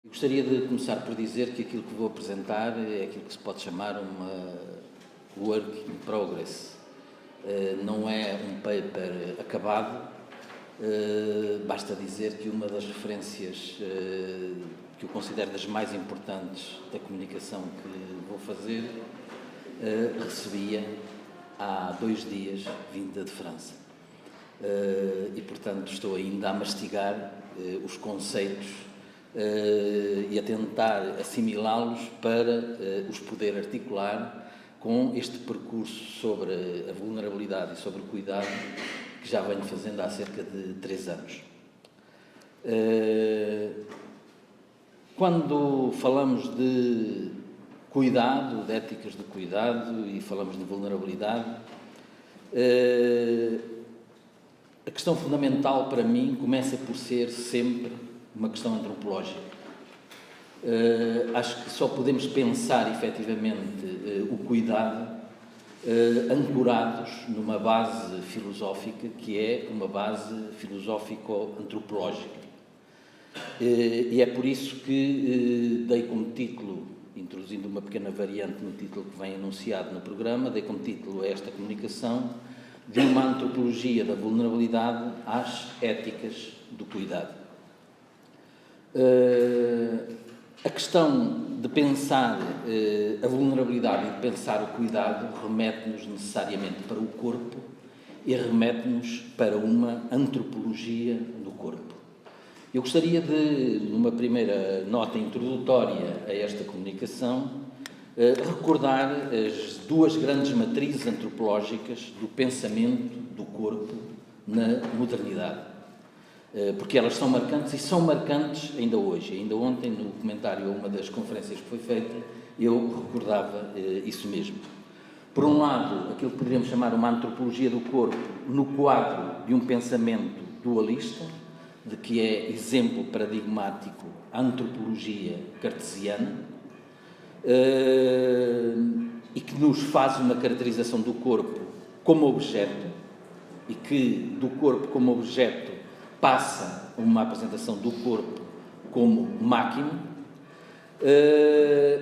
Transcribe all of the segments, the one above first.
Gostaria de começar por dizer que aquilo que vou apresentar é aquilo que se pode chamar uma work in progress. Não é um paper acabado, basta dizer que uma das referências que eu considero das mais importantes da comunicação que vou fazer, recebia há 2 dias vinda de França. E, portanto, estou ainda a mastigar os conceitos e a tentar assimilá-los para os poder articular com este percurso sobre a vulnerabilidade e sobre o cuidado que já venho fazendo há cerca de 3 anos. Quando falamos de cuidado, de éticas de cuidado e falamos de vulnerabilidade, a questão fundamental para mim começa por ser sempre uma questão antropológica. Acho que só podemos pensar efetivamente o cuidado ancorados numa base filosófica que é uma base filosófico-antropológica. E é por isso que dei como título, introduzindo uma pequena variante no título que vem anunciado no programa, dei como título a esta comunicação de uma antropologia da vulnerabilidade às éticas do cuidado. A questão de pensar a vulnerabilidade e de pensar o cuidado remete-nos necessariamente para o corpo e remete-nos para uma antropologia do corpo. Eu gostaria de, numa primeira nota introdutória a esta comunicação, recordar as 2 grandes matrizes antropológicas do pensamento do corpo na modernidade. Porque elas são marcantes e são marcantes ainda hoje. Ainda ontem, no comentário a uma das conferências que foi feita, eu recordava isso mesmo. Por um lado, aquilo que poderíamos chamar uma antropologia do corpo no quadro de um pensamento dualista, de que é exemplo paradigmático a antropologia cartesiana, e que nos faz uma caracterização do corpo como objeto, e que do corpo como objeto passa uma apresentação do corpo como máquina,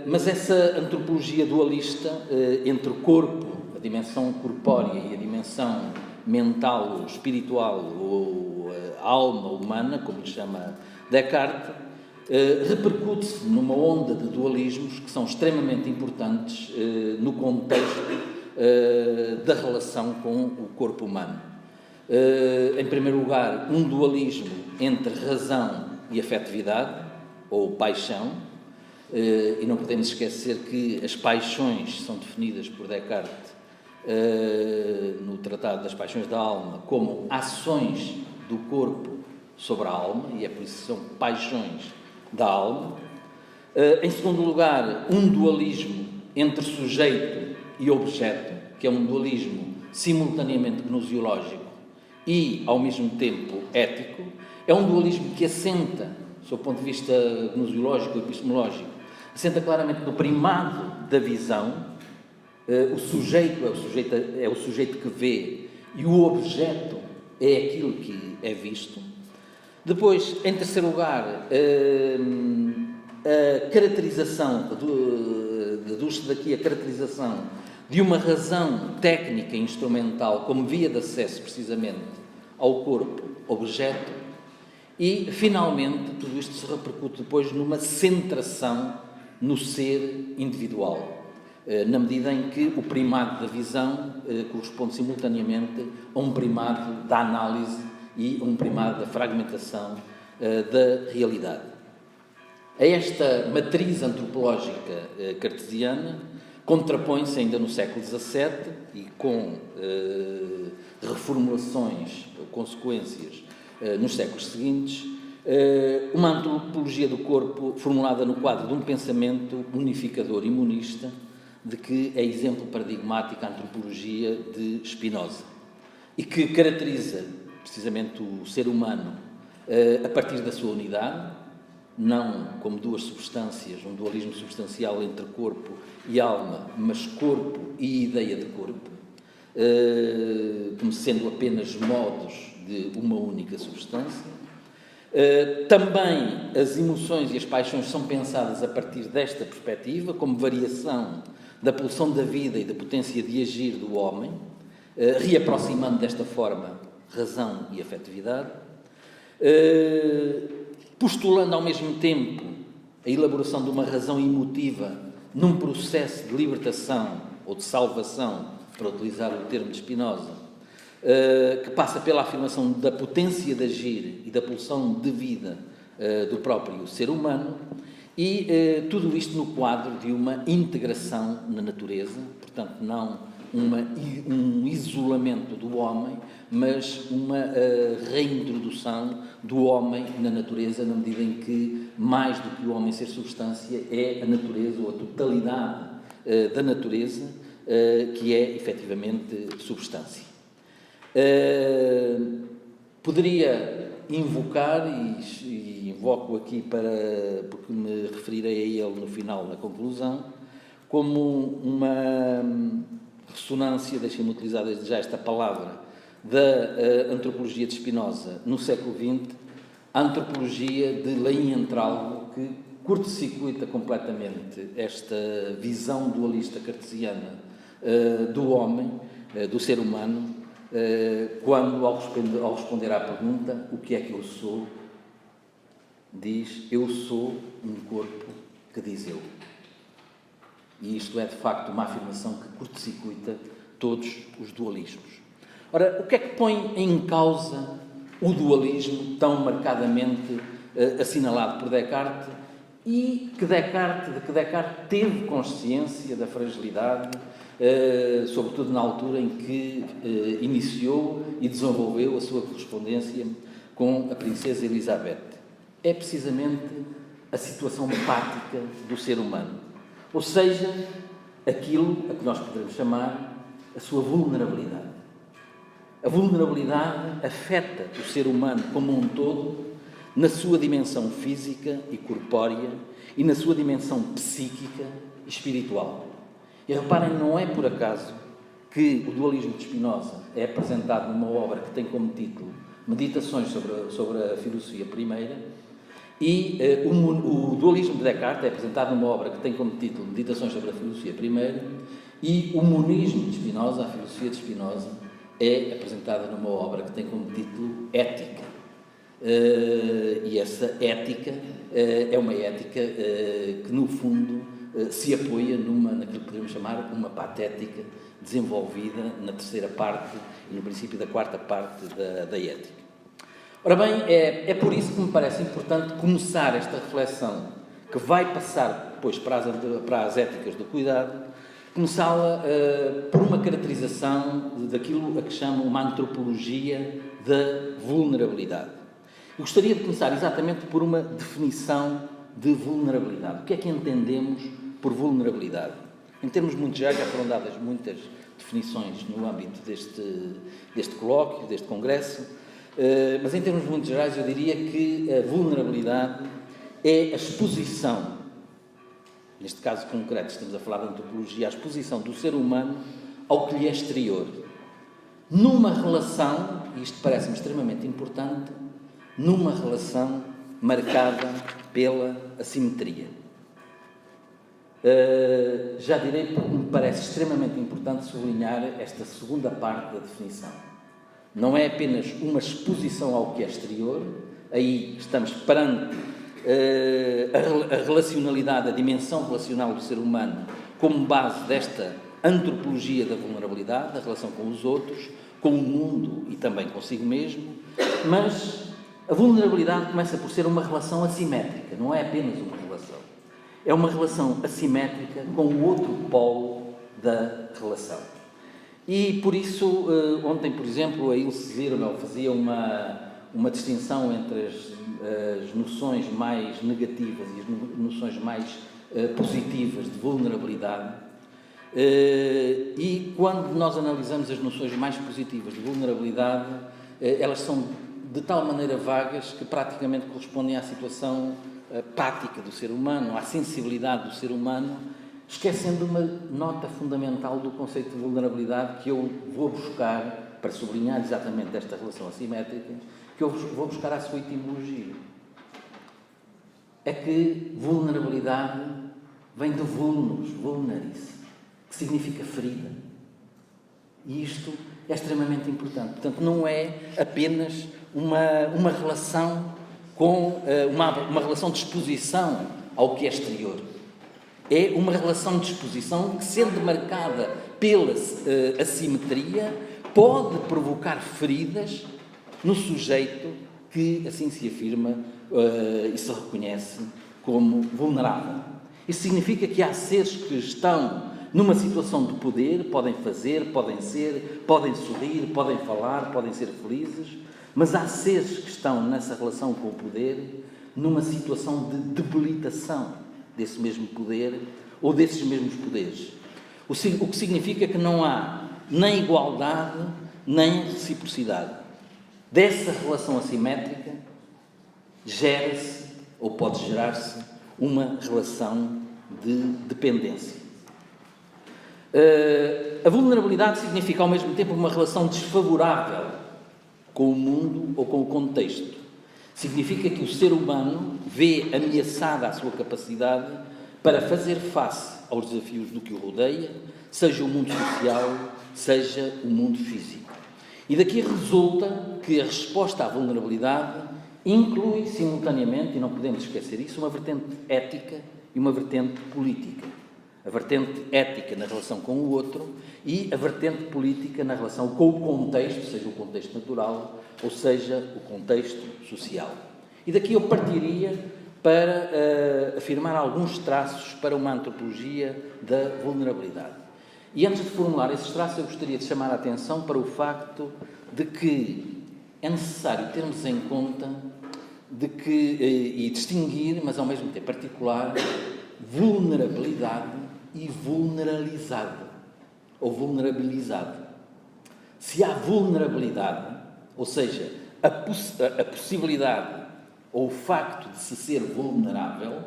mas essa antropologia dualista entre o corpo, a dimensão corpórea e a dimensão mental ou espiritual ou a alma humana, como lhe chama Descartes, repercute-se numa onda de dualismos que são extremamente importantes no contexto da relação com o corpo humano. Em primeiro lugar, um dualismo entre razão e afetividade, ou paixão, e não podemos esquecer que as paixões são definidas por Descartes no Tratado das Paixões da Alma como ações do corpo sobre a alma, e é por isso que são paixões da alma. Em segundo lugar, um dualismo entre sujeito e objeto, que é um dualismo simultaneamente gnoseológico e, ao mesmo tempo, ético. É um dualismo que assenta, sob o ponto de vista gnoseológico e epistemológico, assenta claramente no primado da visão. O sujeito é o sujeito que vê e o objeto é aquilo que é visto. Depois, em terceiro lugar, a caracterização, deduz-se daqui a caracterização de uma razão técnica e instrumental como via de acesso, precisamente, ao corpo objeto, e, finalmente, tudo isto se repercute depois numa centração no ser individual, na medida em que o primado da visão corresponde simultaneamente a um primado da análise e a um primado da fragmentação da realidade. A esta matriz antropológica cartesiana contrapõe-se ainda no século XVII e com reformulações ou consequências nos séculos seguintes, uma antropologia do corpo formulada no quadro de um pensamento unificador e monista, de que é exemplo paradigmático a antropologia de Spinoza, e que caracteriza precisamente o ser humano a partir da sua unidade, não como 2 substâncias, um dualismo substancial entre corpo e alma, mas corpo e ideia de corpo, como sendo apenas modos de uma única substância, Também as emoções e as paixões são pensadas a partir desta perspectiva, como variação da pulsão da vida e da potência de agir do homem, reaproximando desta forma razão e afetividade, postulando ao mesmo tempo a elaboração de uma razão emotiva num processo de libertação ou de salvação, para utilizar o termo de Spinoza, que passa pela afirmação da potência de agir e da pulsão de vida do próprio ser humano, e tudo isto no quadro de uma integração na natureza, portanto, não um isolamento do homem, mas uma reintrodução do homem na natureza, na medida em que, mais do que o homem ser substância, é a natureza ou a totalidade da natureza que é, efetivamente, substância. Poderia invocar, e invoco aqui porque me referirei a ele no final da conclusão, como uma ressonância, deixem-me utilizar desde já esta palavra, da antropologia de Spinoza no século XX, a antropologia de Lilienthal, que curto-circuita completamente esta visão dualista cartesiana do homem, do ser humano, quando, ao responder à pergunta, o que é que eu sou, diz, eu sou um corpo que diz eu. E isto é, de facto, uma afirmação que curto-circuita todos os dualismos. Ora, o que é que põe em causa o dualismo tão marcadamente assinalado por Descartes e de que Descartes teve consciência da fragilidade, sobretudo na altura em que iniciou e desenvolveu a sua correspondência com a princesa Elizabeth? É precisamente a situação pática do ser humano, ou seja, aquilo a que nós poderemos chamar a sua vulnerabilidade. A vulnerabilidade afeta o ser humano como um todo, na sua dimensão física e corpórea e na sua dimensão psíquica e espiritual. E reparem, não é por acaso que o dualismo de Spinoza é apresentado numa obra que tem como título Meditações sobre a Filosofia Primeira, e o dualismo de Descartes é apresentado numa obra que tem como título Meditações sobre a Filosofia Primeira, e o monismo de Spinoza, a filosofia de Spinoza, é apresentada numa obra que tem como título Ética. E essa ética é uma ética que, no fundo, se apoia naquilo que podemos chamar uma patética desenvolvida na terceira parte e no princípio da quarta parte da ética. Ora bem, é por isso que me parece importante começar esta reflexão, que vai passar depois para as éticas do cuidado, começá-la por uma caracterização daquilo a que chamam uma antropologia da vulnerabilidade. Eu gostaria de começar exatamente por uma definição de vulnerabilidade. O que é que entendemos por vulnerabilidade? Em termos muito gerais, já foram dadas muitas definições no âmbito deste colóquio, deste congresso, mas em termos muito gerais eu diria que a vulnerabilidade é a exposição, neste caso concreto estamos a falar de antropologia, a exposição do ser humano ao que lhe é exterior, numa relação, e isto parece-me extremamente importante, numa relação marcada pela assimetria. Já direi porque me parece extremamente importante sublinhar esta segunda parte da definição. Não é apenas uma exposição ao que é exterior, aí estamos perante a relacionalidade, a dimensão relacional do ser humano como base desta antropologia da vulnerabilidade, da relação com os outros, com o mundo e também consigo mesmo, mas a vulnerabilidade começa por ser uma relação assimétrica, não é apenas uma relação. É uma relação assimétrica com o outro polo da relação. E, por isso, ontem, por exemplo, a Ilse Zirmel fazia uma distinção entre as noções mais negativas e as noções mais positivas de vulnerabilidade. E, quando nós analisamos as noções mais positivas de vulnerabilidade, elas são de tal maneira vagas que praticamente correspondem à situação pática do ser humano, à sensibilidade do ser humano, esquecendo uma nota fundamental do conceito de vulnerabilidade que eu vou buscar para sublinhar exatamente esta relação assimétrica, que eu vou buscar à sua etimologia. É que vulnerabilidade vem de vulnus, vulneris, que significa ferida. E isto é extremamente importante. Portanto, não é apenas uma relação com uma relação de exposição ao que é exterior. É uma relação de exposição que, sendo marcada pela assimetria, pode provocar feridas no sujeito que assim se afirma e se reconhece como vulnerável. Isso significa que há seres que estão numa situação de poder, podem fazer, podem ser, podem sorrir, podem falar, podem ser felizes, mas há seres que estão nessa relação com o poder numa situação de debilitação desse mesmo poder ou desses mesmos poderes. O que significa que não há nem igualdade, nem reciprocidade. Dessa relação assimétrica gera-se, ou pode gerar-se, uma relação de dependência. A vulnerabilidade significa ao mesmo tempo uma relação desfavorável com o mundo ou com o contexto. Significa que o ser humano vê ameaçada a sua capacidade para fazer face aos desafios do que o rodeia, seja o mundo social, seja o mundo físico. E daqui resulta que a resposta à vulnerabilidade inclui simultaneamente, e não podemos esquecer isso, uma vertente ética e uma vertente política. A vertente ética na relação com o outro e a vertente política na relação com o contexto, seja o contexto natural ou seja o contexto social. E daqui eu partiria para afirmar alguns traços para uma antropologia da vulnerabilidade. E antes de formular esses traços, eu gostaria de chamar a atenção para o facto de que é necessário termos em conta e distinguir, mas ao mesmo tempo particular, vulnerabilidade e vulneralizado, ou vulnerabilizado. Se há vulnerabilidade, ou seja, a possibilidade ou o facto de se ser vulnerável,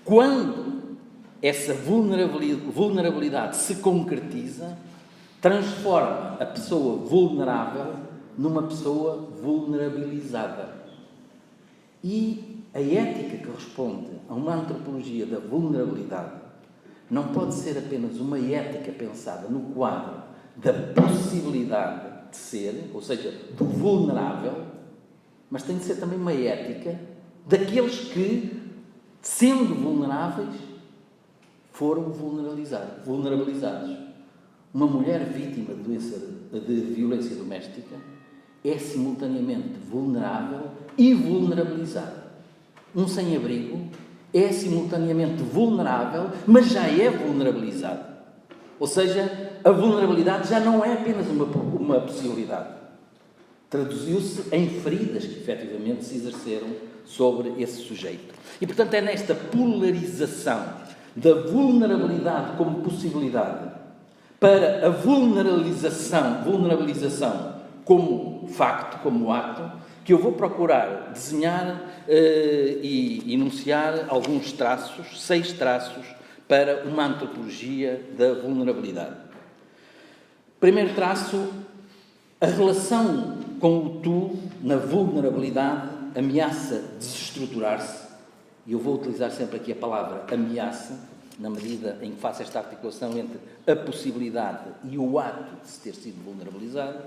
quando essa vulnerabilidade se concretiza, transforma a pessoa vulnerável numa pessoa vulnerabilizada. E a ética que responde a uma antropologia da vulnerabilidade não pode ser apenas uma ética pensada no quadro da possibilidade de ser, ou seja, do vulnerável, mas tem de ser também uma ética daqueles que, sendo vulneráveis, foram vulnerabilizados. Uma mulher vítima de violência doméstica é simultaneamente vulnerável e vulnerabilizada. Um sem-abrigo é simultaneamente vulnerável, mas já é vulnerabilizado. Ou seja, a vulnerabilidade já não é apenas uma possibilidade. Traduziu-se em feridas que efetivamente se exerceram sobre esse sujeito. E, portanto, é nesta polarização da vulnerabilidade como possibilidade para a vulnerabilização como facto, como ato, que eu vou procurar desenhar e enunciar alguns traços, 6 traços, para uma antropologia da vulnerabilidade. Primeiro traço, a relação com o tu na vulnerabilidade ameaça desestruturar-se, e eu vou utilizar sempre aqui a palavra ameaça, na medida em que faço esta articulação entre a possibilidade e o ato de se ter sido vulnerabilizado.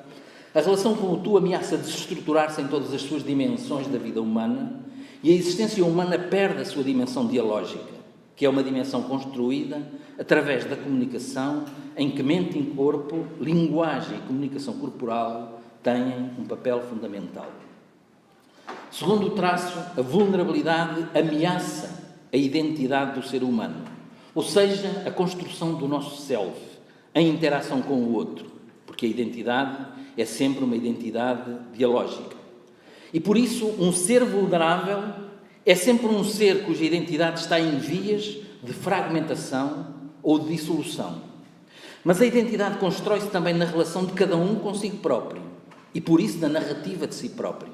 A relação com o tu ameaça desestruturar-se em todas as suas dimensões da vida humana e a existência humana perde a sua dimensão dialógica, que é uma dimensão construída através da comunicação em que mente e corpo, linguagem e comunicação corporal têm um papel fundamental. Segundo o traço, a vulnerabilidade ameaça a identidade do ser humano, ou seja, a construção do nosso self, em interação com o outro, porque a identidade é sempre uma identidade dialógica. E por isso, um ser vulnerável é sempre um ser cuja identidade está em vias de fragmentação ou de dissolução. Mas a identidade constrói-se também na relação de cada um consigo próprio e, por isso, na narrativa de si próprio.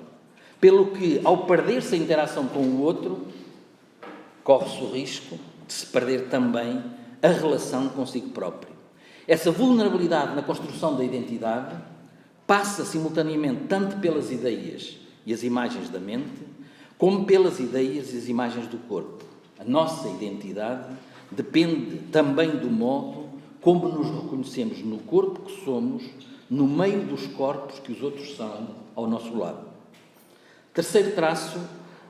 Pelo que, ao perder-se a interação com o outro, corre-se o risco de se perder também a relação consigo próprio. Essa vulnerabilidade na construção da identidade passa simultaneamente tanto pelas ideias e as imagens da mente, como pelas ideias e as imagens do corpo. A nossa identidade depende também do modo como nos reconhecemos no corpo que somos, no meio dos corpos que os outros são ao nosso lado. Terceiro traço,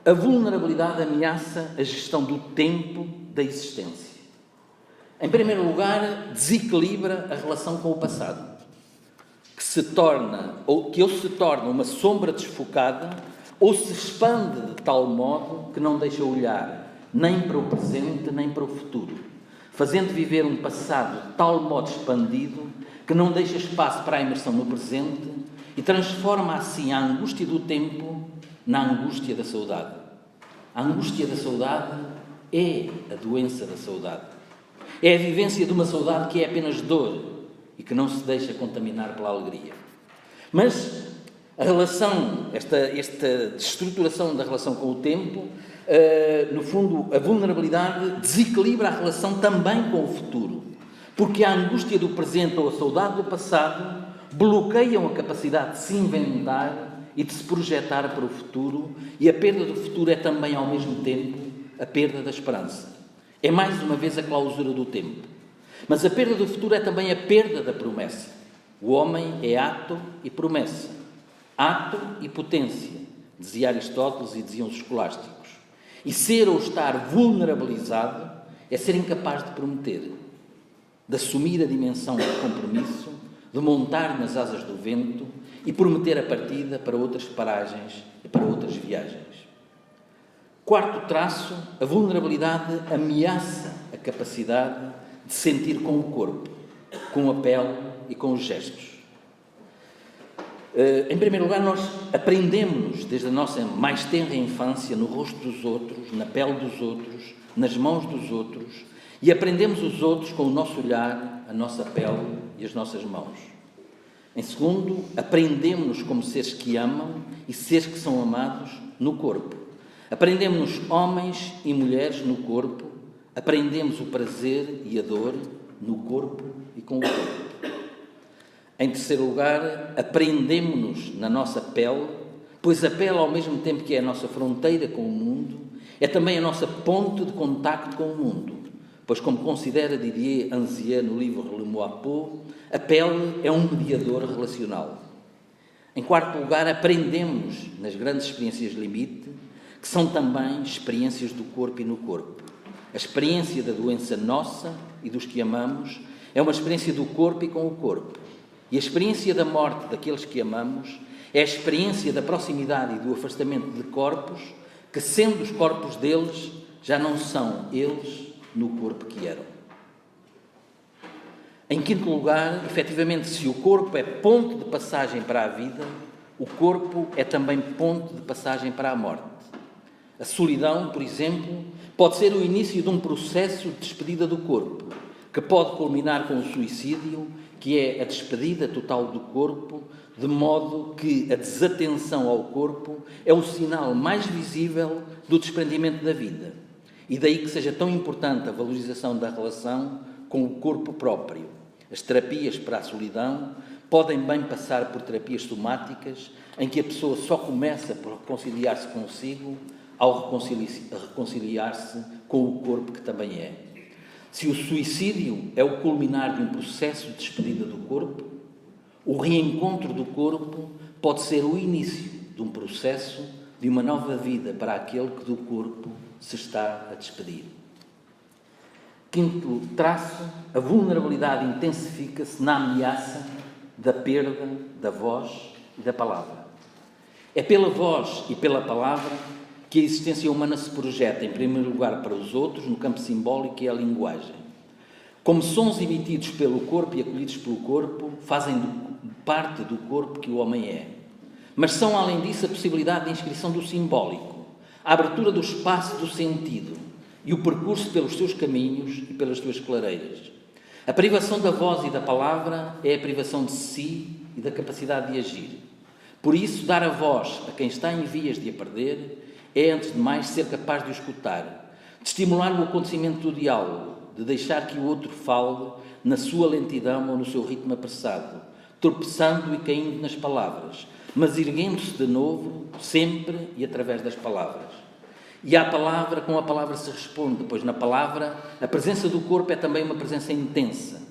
a vulnerabilidade ameaça a gestão do tempo da existência. Em primeiro lugar, desequilibra a relação com o passado, que se torna uma sombra desfocada ou se expande de tal modo que não deixa olhar nem para o presente nem para o futuro, fazendo viver um passado de tal modo expandido que não deixa espaço para a imersão no presente e transforma assim a angústia do tempo na angústia da saudade. A angústia da saudade é a doença da saudade. É a vivência de uma saudade que é apenas dor e que não se deixa contaminar pela alegria. Mas a relação, esta destruturação da relação com o tempo, no fundo, a vulnerabilidade desequilibra a relação também com o futuro, porque a angústia do presente ou a saudade do passado bloqueiam a capacidade de se inventar e de se projetar para o futuro, e a perda do futuro é também, ao mesmo tempo, a perda da esperança. É mais uma vez a clausura do tempo. Mas a perda do futuro é também a perda da promessa. O homem é ato e promessa. Ato e potência, dizia Aristóteles e diziam os escolásticos. E ser ou estar vulnerabilizado é ser incapaz de prometer, de assumir a dimensão do compromisso, de montar nas asas do vento e prometer a partida para outras paragens e para outras viagens. Quarto traço, a vulnerabilidade ameaça a capacidade de sentir com o corpo, com a pele e com os gestos. Em primeiro lugar, nós aprendemos desde a nossa mais tenra infância no rosto dos outros, na pele dos outros, nas mãos dos outros, e aprendemos os outros com o nosso olhar, a nossa pele e as nossas mãos. Em segundo, aprendemos como seres que amam e seres que são amados no corpo. Aprendemos homens e mulheres no corpo, aprendemos o prazer e a dor no corpo e com o corpo. Em terceiro lugar, aprendemos-nos na nossa pele, pois a pele, ao mesmo tempo que é a nossa fronteira com o mundo, é também a nossa ponte de contacto com o mundo, pois, como considera Didier Anzier no livro Le Mot à Peau, a pele é um mediador relacional. Em quarto lugar, aprendemos nas grandes experiências limite, que são também experiências do corpo e no corpo. A experiência da doença nossa e dos que amamos é uma experiência do corpo e com o corpo. E a experiência da morte daqueles que amamos é a experiência da proximidade e do afastamento de corpos que, sendo os corpos deles, já não são eles no corpo que eram. Em quinto lugar, efetivamente, se o corpo é ponto de passagem para a vida, o corpo é também ponto de passagem para a morte. A solidão, por exemplo, pode ser o início de um processo de despedida do corpo, que pode culminar com o suicídio, que é a despedida total do corpo, de modo que a desatenção ao corpo é o sinal mais visível do desprendimento da vida. E daí que seja tão importante a valorização da relação com o corpo próprio. As terapias para a solidão podem bem passar por terapias somáticas, em que a pessoa só começa por reconciliar-se consigo ao reconciliar-se com o corpo que também é. Se o suicídio é o culminar de um processo de despedida do corpo, o reencontro do corpo pode ser o início de um processo de uma nova vida para aquele que do corpo se está a despedir. Quinto traço, a vulnerabilidade intensifica-se na ameaça da perda da voz e da palavra. É pela voz e pela palavra que a existência humana se projeta, em primeiro lugar, para os outros, no campo simbólico que é a linguagem. Como sons emitidos pelo corpo e acolhidos pelo corpo, fazem parte do corpo que o homem é. Mas são, além disso, a possibilidade de inscrição do simbólico, a abertura do espaço do sentido e o percurso pelos seus caminhos e pelas suas clareiras. A privação da voz e da palavra é a privação de si e da capacidade de agir. Por isso, dar a voz a quem está em vias de a perder é, antes de mais, ser capaz de o escutar, de estimular o acontecimento do diálogo, de deixar que o outro fale na sua lentidão ou no seu ritmo apressado, tropeçando e caindo nas palavras, mas erguendo-se de novo, sempre e através das palavras. E à palavra, com a palavra se responde, pois na palavra a presença do corpo é também uma presença intensa.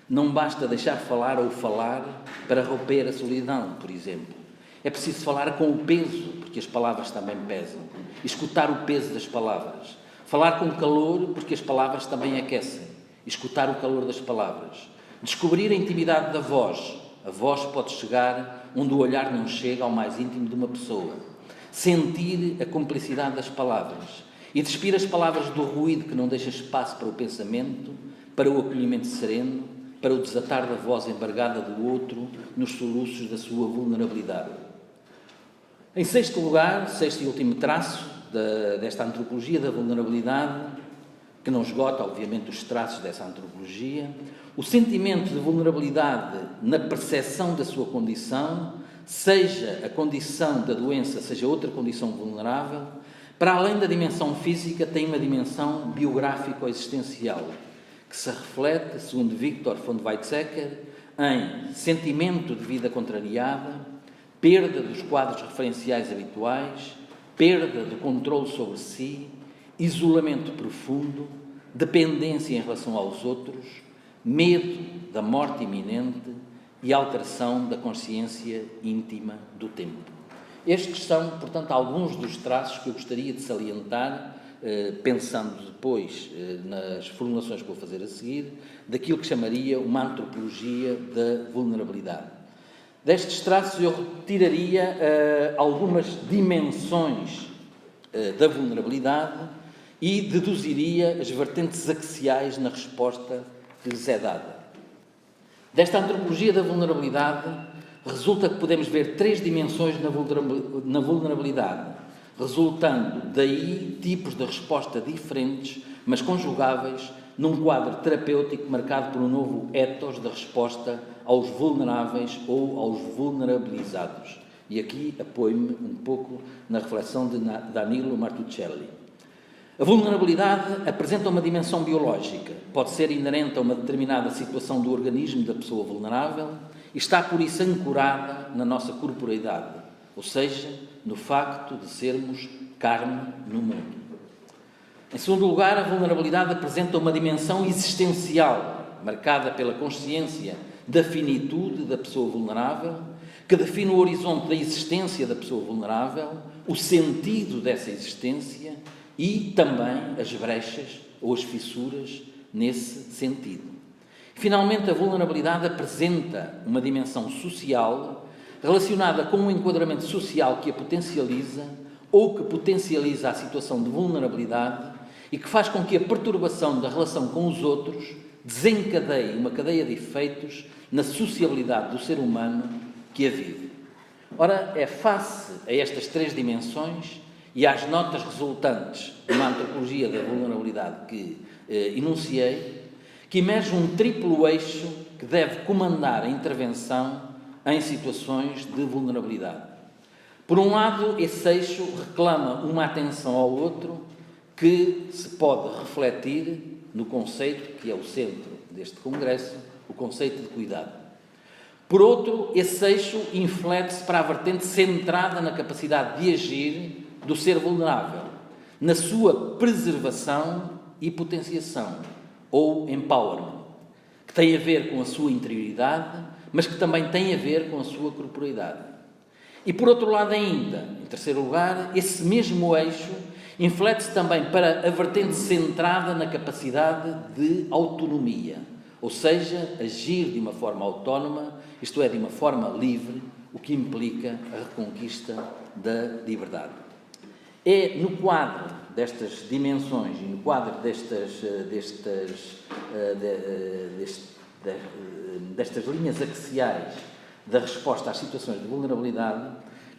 Não basta deixar falar ou falar para romper a solidão, por exemplo. É preciso falar com o peso, porque as palavras também pesam. Escutar o peso das palavras. Falar com calor, porque as palavras também aquecem. Escutar o calor das palavras. Descobrir a intimidade da voz. A voz pode chegar onde o olhar não chega ao mais íntimo de uma pessoa. Sentir a cumplicidade das palavras. E despir as palavras do ruído que não deixa espaço para o pensamento, para o acolhimento sereno, para o desatar da voz embargada do outro nos soluços da sua vulnerabilidade. Em sexto lugar, sexto e último traço desta antropologia da vulnerabilidade, que não esgota, obviamente, os traços dessa antropologia, o sentimento de vulnerabilidade na percepção da sua condição, seja a condição da doença, seja outra condição vulnerável, para além da dimensão física, tem uma dimensão biográfico-existencial, que se reflete, segundo Victor von Weizsäcker, em sentimento de vida contrariada, perda dos quadros referenciais habituais, perda do controle sobre si, isolamento profundo, dependência em relação aos outros, medo da morte iminente e alteração da consciência íntima do tempo. Estes são, portanto, alguns dos traços que eu gostaria de salientar, pensando depois nas formulações que vou fazer a seguir, daquilo que chamaria uma antropologia da vulnerabilidade. Destes traços eu retiraria algumas dimensões da vulnerabilidade e deduziria as vertentes axiais na resposta que lhes é dada. Desta antropologia da vulnerabilidade, resulta que podemos ver três dimensões na vulnerabilidade, resultando daí tipos de resposta diferentes, mas conjugáveis, num quadro terapêutico marcado por um novo ethos de resposta aos vulneráveis ou aos vulnerabilizados. E aqui apoio-me um pouco na reflexão de Danilo Martuchelli. A vulnerabilidade apresenta uma dimensão biológica, pode ser inerente a uma determinada situação do organismo da pessoa vulnerável e está por isso ancorada na nossa corporeidade, ou seja, no facto de sermos carne no mundo. Em segundo lugar, a vulnerabilidade apresenta uma dimensão existencial, marcada pela consciência da finitude da pessoa vulnerável, que define o horizonte da existência da pessoa vulnerável, o sentido dessa existência e também as brechas ou as fissuras nesse sentido. Finalmente, a vulnerabilidade apresenta uma dimensão social relacionada com um enquadramento social que a potencializa ou que potencializa a situação de vulnerabilidade e que faz com que a perturbação da relação com os outros desencadeie uma cadeia de efeitos na sociabilidade do ser humano que a vive. Ora, é face a estas três dimensões e às notas resultantes de uma antropologia da vulnerabilidade que enunciei, que emerge um triplo eixo que deve comandar a intervenção em situações de vulnerabilidade. Por um lado, esse eixo reclama uma atenção ao outro que se pode refletir no conceito, que é o centro deste congresso, o conceito de cuidado. Por outro, esse eixo inflete-se para a vertente centrada na capacidade de agir do ser vulnerável, na sua preservação e potenciação, ou empowerment, que tem a ver com a sua interioridade, mas que também tem a ver com a sua corporeidade. E por outro lado ainda, em terceiro lugar, esse mesmo eixo inflete-se também para a vertente centrada na capacidade de autonomia, ou seja, agir de uma forma autónoma, isto é, de uma forma livre, o que implica a reconquista da liberdade. É no quadro destas dimensões e no quadro destas linhas axiais da resposta às situações de vulnerabilidade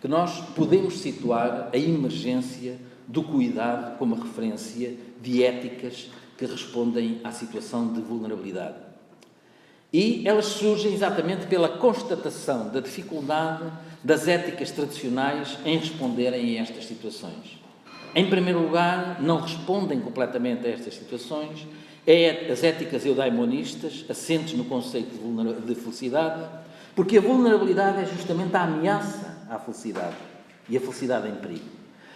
que nós podemos situar a emergência do cuidado como referência de éticas que respondem à situação de vulnerabilidade. E elas surgem exatamente pela constatação da dificuldade das éticas tradicionais em responderem a estas situações. Em primeiro lugar, não respondem completamente a estas situações as éticas eudaimonistas, assentes no conceito de felicidade, porque a vulnerabilidade é justamente a ameaça à felicidade e a felicidade em perigo.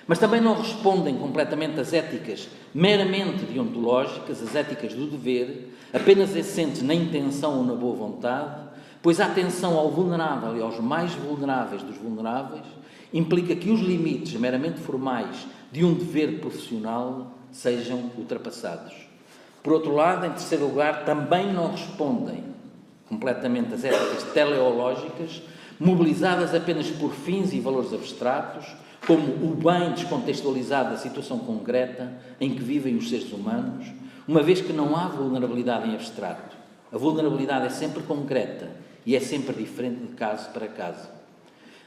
Mas também não respondem completamente às éticas meramente deontológicas, as éticas do dever, apenas assentes na intenção ou na boa vontade, pois a atenção ao vulnerável e aos mais vulneráveis dos vulneráveis implica que os limites meramente formais de um dever profissional sejam ultrapassados. Por outro lado, em terceiro lugar, também não respondem completamente às éticas teleológicas, mobilizadas apenas por fins e valores abstratos, como o bem descontextualizado da situação concreta em que vivem os seres humanos, uma vez que não há vulnerabilidade em abstrato. A vulnerabilidade é sempre concreta e é sempre diferente de caso para caso.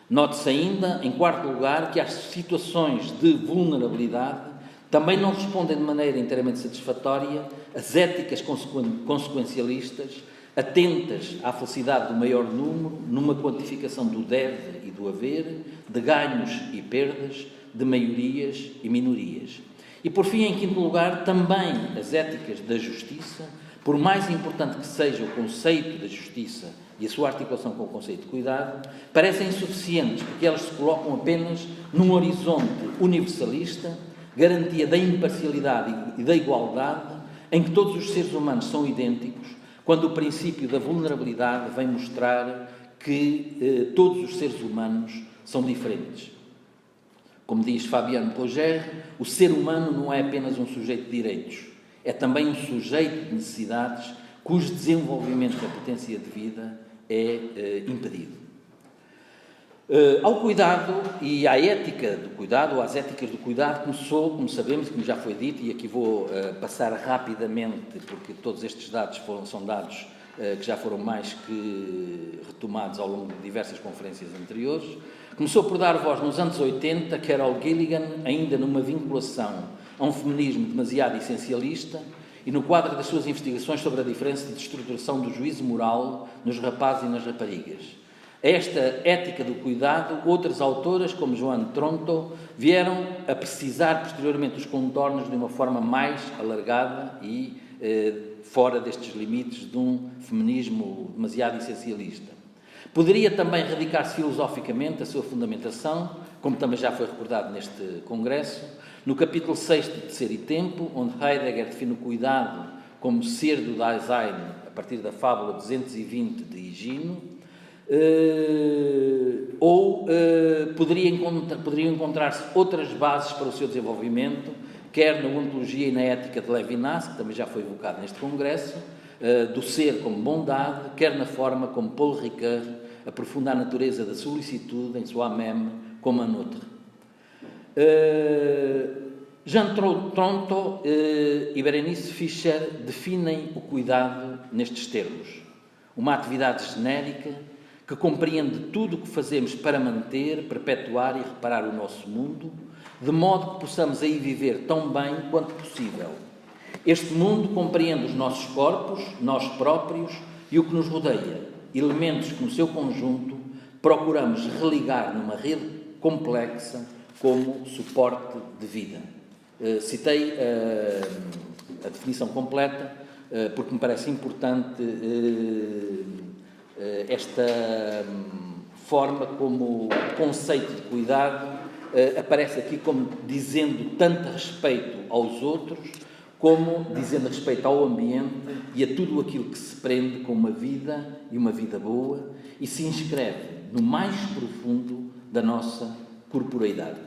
Note-se ainda, em quarto lugar, que as situações de vulnerabilidade também não respondem de maneira inteiramente satisfatória às éticas consequencialistas, atentas à felicidade do maior número, numa quantificação do deve e do haver, de ganhos e perdas, de maiorias e minorias. E, por fim, em quinto lugar, também as éticas da justiça, por mais importante que seja o conceito da justiça e a sua articulação com o conceito de cuidado, parecem insuficientes porque elas se colocam apenas num horizonte universalista, garantia da imparcialidade e da igualdade, em que todos os seres humanos são idênticos, quando o princípio da vulnerabilidade vem mostrar que todos os seres humanos são diferentes. Como diz Fabiano Pogère, o ser humano não é apenas um sujeito de direitos, é também um sujeito de necessidades cujo desenvolvimento da potência de vida é impedido. Ao cuidado e à ética do cuidado, ou às éticas do cuidado, começou, como sabemos, como já foi dito, e aqui vou passar rapidamente, porque todos estes dados são dados que já foram mais que retomados ao longo de diversas conferências anteriores. Começou por dar voz nos anos 80, Carol Gilligan, ainda numa vinculação a um feminismo demasiado essencialista, e no quadro das suas investigações sobre a diferença de estruturação do juízo moral nos rapazes e nas raparigas. A esta ética do cuidado, outras autoras, como Joanne Tronto, vieram a precisar posteriormente os contornos de uma forma mais alargada e fora destes limites de um feminismo demasiado essencialista. Poderia também radicar-se filosoficamente a sua fundamentação, como também já foi recordado neste congresso, no capítulo 6 de Ser e Tempo, onde Heidegger define o cuidado como ser do Dasein, a partir da fábula 220 de Higino, poderiam encontrar-se outras bases para o seu desenvolvimento, quer na ontologia e na ética de Levinas, que também já foi evocado neste congresso, do ser como bondade, quer na forma como Paul Ricoeur aprofunda a natureza da solicitude em soi-même como un autre. Jean Tronto e Berenice Fischer definem o cuidado nestes termos. Uma atividade genérica que compreende tudo o que fazemos para manter, perpetuar e reparar o nosso mundo, de modo que possamos aí viver tão bem quanto possível. Este mundo compreende os nossos corpos, nós próprios e o que nos rodeia, elementos que no seu conjunto procuramos religar numa rede complexa como suporte de vida. Citei a definição completa porque me parece importante esta forma como o conceito de cuidado aparece aqui como dizendo tanto respeito aos outros, como dizendo respeito ao ambiente e a tudo aquilo que se prende com uma vida e uma vida boa e se inscreve no mais profundo da nossa corporeidade.